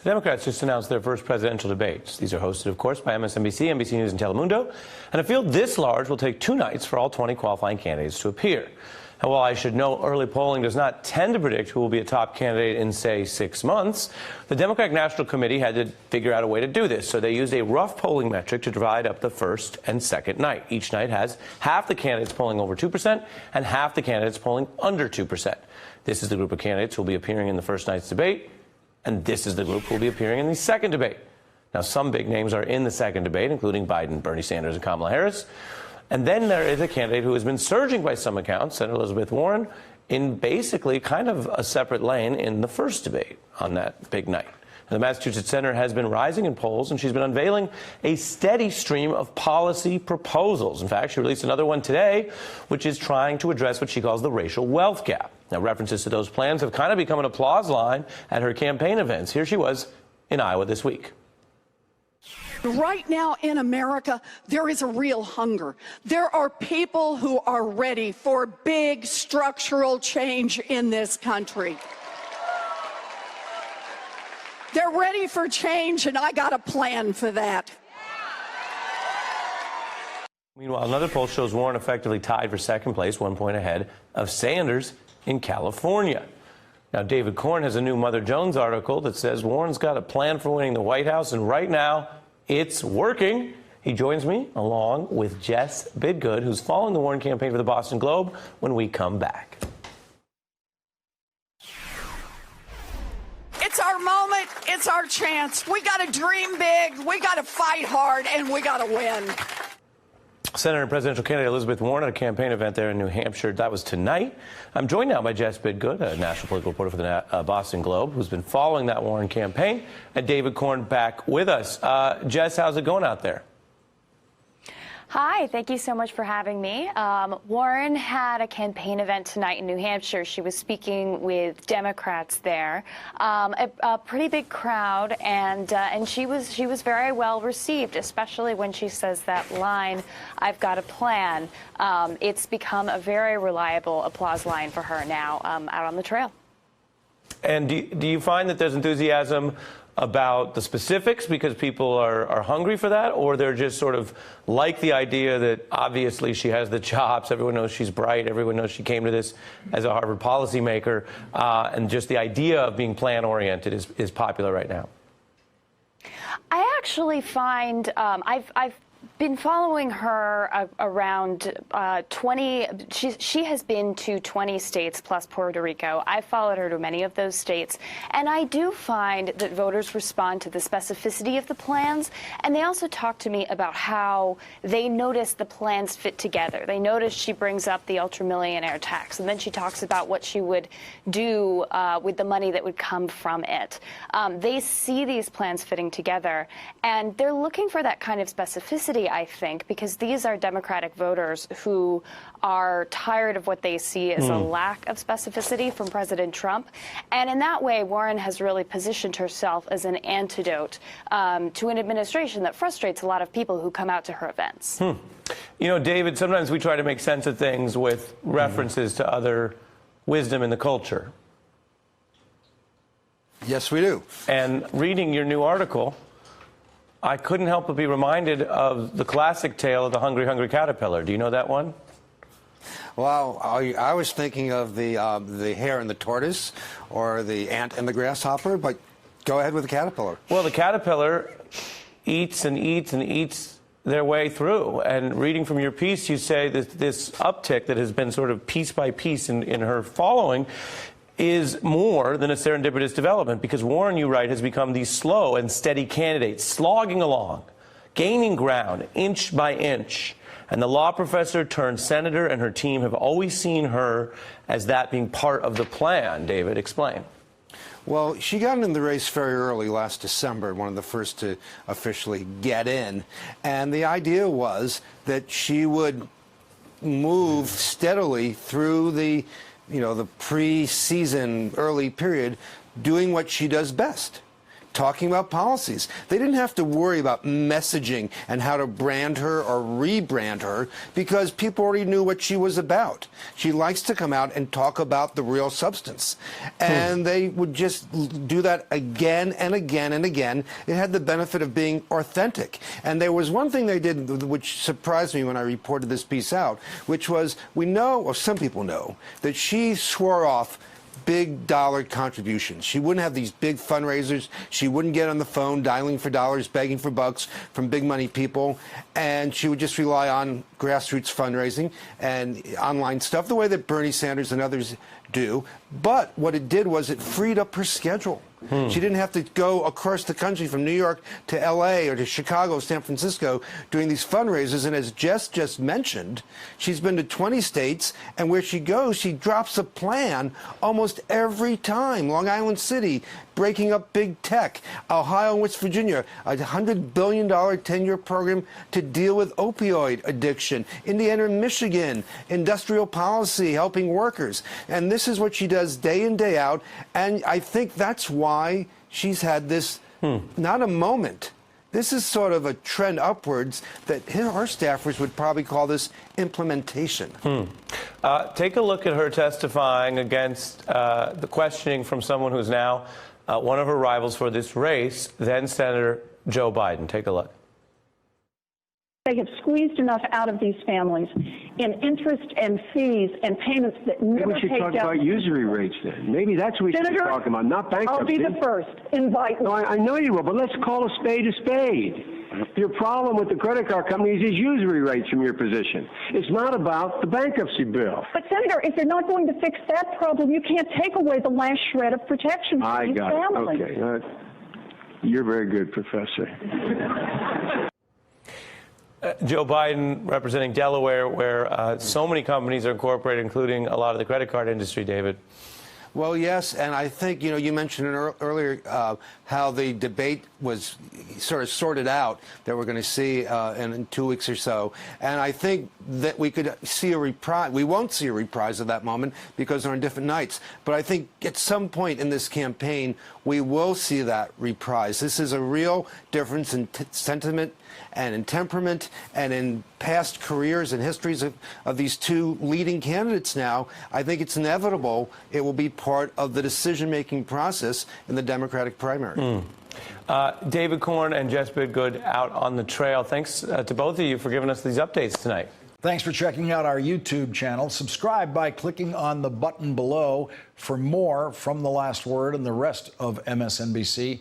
The Democrats just announced their first presidential debates. These are hosted, of course, by MSNBC, NBC News, and Telemundo. And a field this large will take 2 nights for all 20 qualifying candidates to appear. And while I should know early polling does not tend to predict who will be a top candidate in, say, 6 months, the Democratic National Committee had to figure out a way to do this. So they used a rough polling metric to divide up the first and second night. Each night has half the candidates polling over 2% and half the candidates polling under 2%. This is the group of candidates who will be appearing in the first night's debate. And this is the group who will be appearing in the second debate. Now, some big names are in the second debate, including Biden, Bernie Sanders, and Kamala Harris. And then there is a candidate who has been surging by some accounts, Senator Elizabeth Warren, in basically kind of a separate lane in the first debate on that big night. And the Massachusetts senator has been rising in polls, and she's been unveiling a steady stream of policy proposals. In fact, she released another one today, which is trying to address what she calls the racial wealth gap. Now, references to those plans have kind of become an applause line at her campaign events. Here she was in Iowa this week. Right now in America, there is a real hunger. There are people who are ready for big structural change in this country. They're ready for change, and I got a plan for that. Meanwhile, another poll shows Warren effectively tied for second place, 1 point ahead of Sanders in California. Now, David Corn has a new Mother Jones article that says Warren's got a plan for winning the White House, and right now, it's working. He joins me along with Jess Bidgood, who's following the Warren campaign for the Boston Globe, when we come back. It's our moment. It's our chance. We got to dream big. We got to fight hard, and we got to win. Senator and presidential candidate Elizabeth Warren at a campaign event there in New Hampshire. That was tonight. I'm joined now by Jess Bidgood, a national political reporter for the Boston Globe, who's been following that Warren campaign, and David Corn back with us. Jess, how's it going out there? Hi, thank you so much for having me. Warren had a campaign event tonight in New Hampshire. She was speaking with Democrats there, a pretty big crowd, and she was very well received, especially when she says that line, "I've got a plan." It's become a very reliable applause line for her now out on the trail. And do you find that there's enthusiasm about the specifics because people are hungry for that, or they're just sort of like the idea that obviously she has the chops, everyone knows she's bright, everyone knows she came to this as a Harvard policymaker, and just the idea of being plan-oriented is popular right now? I actually find I've been following her around 20. She has been to 20 states plus Puerto Rico. I've followed her to many of those states, and I do find that voters respond to the specificity of the plans, and they also talk to me about how they notice the plans fit together. They notice she brings up the ultramillionaire tax, and then she talks about what she would do with the money that would come from it. They see these plans fitting together, and they're looking for that kind of specificity, I think, because these are Democratic voters who are tired of what they see as a lack of specificity from President Trump. And in that way, Warren has really positioned herself as an antidote to an administration that frustrates a lot of people who come out to her events. You know, David, sometimes we try to make sense of things with references to other wisdom in the culture. Yes, we do. And reading your new article, I couldn't help but be reminded of the classic tale of the hungry, hungry caterpillar. Do you know that one? Well, I was thinking of the hare and the tortoise, or the ant and the grasshopper, but go ahead with the caterpillar. Well, the caterpillar eats and eats and eats their way through. And reading from your piece, you say that this uptick that has been sort of piece by piece in her following is more than a serendipitous development, because Warren, you write, has become the slow and steady candidate, slogging along, gaining ground inch by inch. And the law professor turned senator and her team have always seen her as that being part of the plan. David, explain. Well, she got in the race very early last December, one of the first to officially get in. And the idea was that she would move steadily through the the pre-season early period, doing what she does best, talking about policies. They didn't have to worry about messaging and how to brand her or rebrand her because people already knew what she was about. She likes to come out and talk about the real substance. And they would just do that again and again and again. It had the benefit of being authentic. And there was one thing they did which surprised me when I reported this piece out, which was we know, or some people know, that she swore off big dollar contributions. She wouldn't have these big fundraisers. She wouldn't get on the phone dialing for dollars, begging for bucks from big money people. And she would just rely on grassroots fundraising and online stuff, the way that Bernie Sanders and others do. But what it did was it freed up her schedule. She didn't have to go across the country from New York to L.A. or to Chicago, San Francisco, doing these fundraisers. And as Jess just mentioned, she's been to 20 states, and where she goes, she drops a plan almost every time. Long Island City, breaking up big tech. Ohio and West Virginia, a $100 billion 10-year program to deal with opioid addiction. Indiana and Michigan, industrial policy, helping workers. And this is what she does day in, day out. And I think that's why she's had this, not a moment. This is sort of a trend upwards that our staffers would probably call this implementation. Take a look at her testifying against the questioning from someone who's now one of her rivals for this race, then Senator Joe Biden. Take a look. They have squeezed enough out of these families in interest and fees and payments that never Maybe we should take talk down. about usury rates then. Maybe that's what we should be Senator, talking about, not bankruptcy. I'll be the first. Invite me. No, I know you will, but let's call a spade a spade. Your problem with the credit card companies is usury rates from your position. It's not about the bankruptcy bill. But, Senator, if you're not going to fix that problem, you can't take away the last shred of protection for I these got it. families. Okay. You're very good, Professor. Joe Biden representing Delaware, where so many companies are incorporated, including a lot of the credit card industry, David. Well, yes, and I think, you mentioned earlier how the debate was sort of sorted out that we're going to see in 2 weeks or so. And I think that we could see a reprise. We won't see a reprise of that moment because they're on different nights. But I think at some point in this campaign, we will see that reprise. This is a real difference in sentiment and in temperament and in past careers and histories of these two leading candidates now. I think it's inevitable it will be part of the decision-making process in the Democratic primary. David Corn and Jess Bidgood out on the trail. Thanks to both of you for giving us these updates tonight. Thanks for checking out our YouTube channel. Subscribe by clicking on the button below for more from The Last Word and the rest of MSNBC.